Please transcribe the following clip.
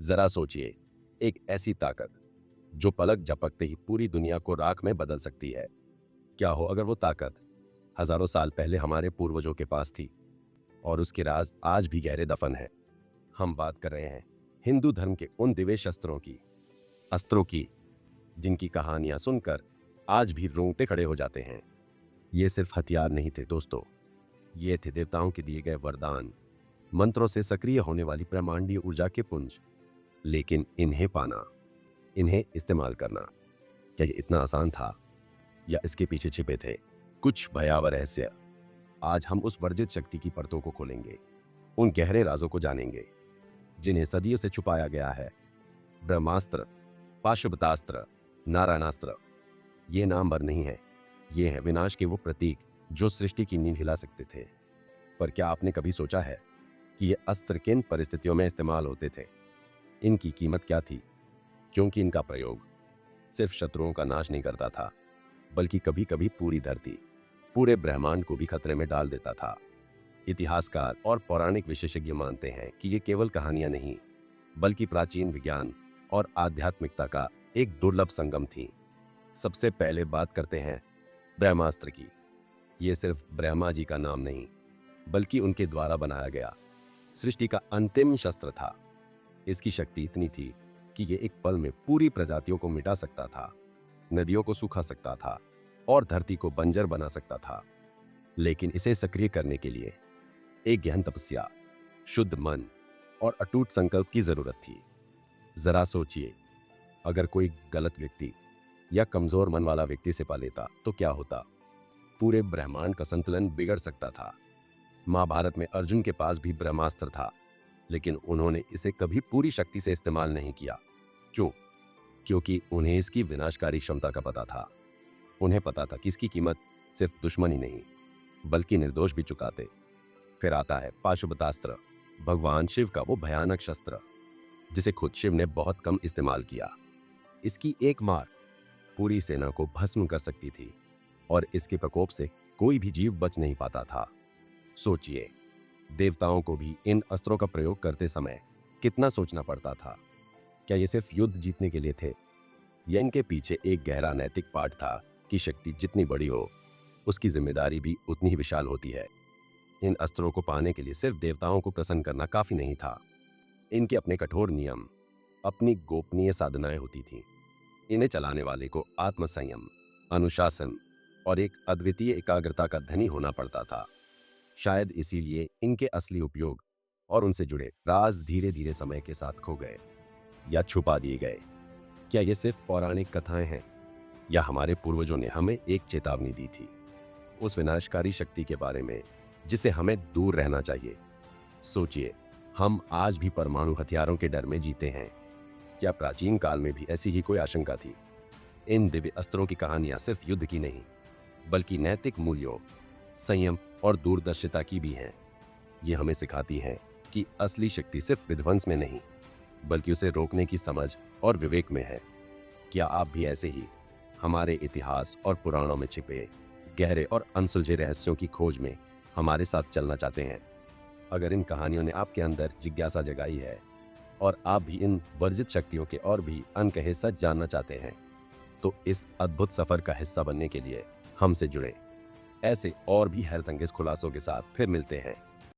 जरा सोचिए, एक ऐसी ताकत जो पलक झपकते ही पूरी दुनिया को राख में बदल सकती है। क्या हो अगर वो ताकत हजारों साल पहले हमारे पूर्वजों के पास थी और उसके राज आज भी गहरे दफन है। हम बात कर रहे हैं हिंदू धर्म के उन दिव्य शस्त्रों की, अस्त्रों की, जिनकी कहानियां सुनकर आज भी रोंगटे खड़े हो जाते हैं। ये सिर्फ हथियार नहीं थे दोस्तों, ये थे देवताओं के दिए गए वरदान, मंत्रों से सक्रिय होने वाली ब्रह्मांडीय ऊर्जा के पुंज। लेकिन इन्हें पाना, इन्हें इस्तेमाल करना, क्या ये इतना आसान था या इसके पीछे छिपे थे कुछ भयावह रहस्य? आज हम उस वर्जित शक्ति की परतों को खोलेंगे, उन गहरे राजों को जानेंगे जिन्हें सदियों से छुपाया गया है। ब्रह्मास्त्र, पाशुपतास्त्र, नारायणास्त्र, ये नाम भर नहीं है, ये है विनाश के वो प्रतीक जो सृष्टि की नींव हिला सकते थे। पर क्या आपने कभी सोचा है कि ये अस्त्र किन परिस्थितियों में इस्तेमाल होते थे? इनकी कीमत क्या थी? क्योंकि इनका प्रयोग सिर्फ शत्रुओं का नाश नहीं करता था, बल्कि कभी कभी पूरी धरती, पूरे ब्रह्मांड को भी खतरे में डाल देता था। इतिहासकार और पौराणिक विशेषज्ञ मानते हैं कि ये केवल कहानियां नहीं, बल्कि प्राचीन विज्ञान और आध्यात्मिकता का एक दुर्लभ संगम थी। सबसे पहले बात करते हैं ब्रह्मास्त्र की। ये सिर्फ ब्रह्मा जी का नाम नहीं, बल्कि उनके द्वारा बनाया गया सृष्टि का अंतिम शस्त्र था। इसकी शक्ति इतनी थी कि ये एक पल में पूरी प्रजातियों को मिटा सकता था, नदियों को सूखा सकता था और धरती को बंजर बना सकता था। लेकिन इसे सक्रिय करने के लिए एक गहन तपस्या, शुद्ध मन और अटूट संकल्प की जरूरत थी। जरा सोचिए, अगर कोई गलत व्यक्ति या कमजोर मन वाला व्यक्ति से पा लेता तो क्या होता? पूरे ब्रह्मांड का संतुलन बिगड़ सकता था। महाभारत में अर्जुन के पास भी ब्रह्मास्त्र था, लेकिन उन्होंने इसे कभी पूरी शक्ति से इस्तेमाल नहीं किया। क्यों? क्योंकि उन्हें इसकी विनाशकारी क्षमता का पता था। उन्हें पता था कि इसकी कीमत सिर्फ दुश्मन ही नहीं, बल्कि निर्दोष भी चुकाते। फिर आता है पाशुपतास्त्र, भगवान शिव का वो भयानक शस्त्र जिसे खुद शिव ने बहुत कम इस्तेमाल किया। इसकी एक मार पूरी सेना को भस्म कर सकती थी और इसके प्रकोप से कोई भी जीव बच नहीं पाता था। सोचिए, देवताओं को भी इन अस्त्रों का प्रयोग करते समय कितना सोचना पड़ता था। क्या ये सिर्फ युद्ध जीतने के लिए थे, या इनके पीछे एक गहरा नैतिक पाठ था कि शक्ति जितनी बड़ी हो, उसकी जिम्मेदारी भी उतनी ही विशाल होती है। इन अस्त्रों को पाने के लिए सिर्फ देवताओं को प्रसन्न करना काफी नहीं था। इनके अपने कठोर नियम, अपनी गोपनीय साधनाएं होती थीं। इन्हें चलाने वाले को आत्मसंयम, अनुशासन और एक अद्वितीय एकाग्रता का धनी होना पड़ता था। शायद इसीलिए इनके असली उपयोग और उनसे जुड़े राज धीरे धीरे समय के साथ खो गए या छुपा दिए गए। क्या ये सिर्फ पौराणिक कथाएं हैं, या हमारे पूर्वजों ने हमें एक चेतावनी दी थी, उस विनाशकारी शक्ति के बारे में जिसे हमें दूर रहना चाहिए? सोचिए, हम आज भी परमाणु हथियारों के डर में जीते हैं। क्या प्राचीन काल में भी ऐसी ही कोई आशंका थी? इन दिव्य अस्त्रों की कहानियां सिर्फ युद्ध की नहीं, बल्कि नैतिक मूल्यों, संयम और दूरदर्शिता की भी हैं। ये हमें सिखाती हैं कि असली शक्ति सिर्फ विध्वंस में नहीं, बल्कि उसे रोकने की समझ और विवेक में है। क्या आप भी ऐसे ही हमारे इतिहास और पुराणों में छिपे गहरे और अनसुलझे रहस्यों की खोज में हमारे साथ चलना चाहते हैं? अगर इन कहानियों ने आपके अंदर जिज्ञासा जगाई है और आप भी इन वर्जित शक्तियों के और भी अनकहे सच जानना चाहते हैं, तो इस अद्भुत सफर का हिस्सा बनने के लिए हमसे जुड़े। ऐसे और भी हैरतअंगेज खुलासों के साथ फिर मिलते हैं।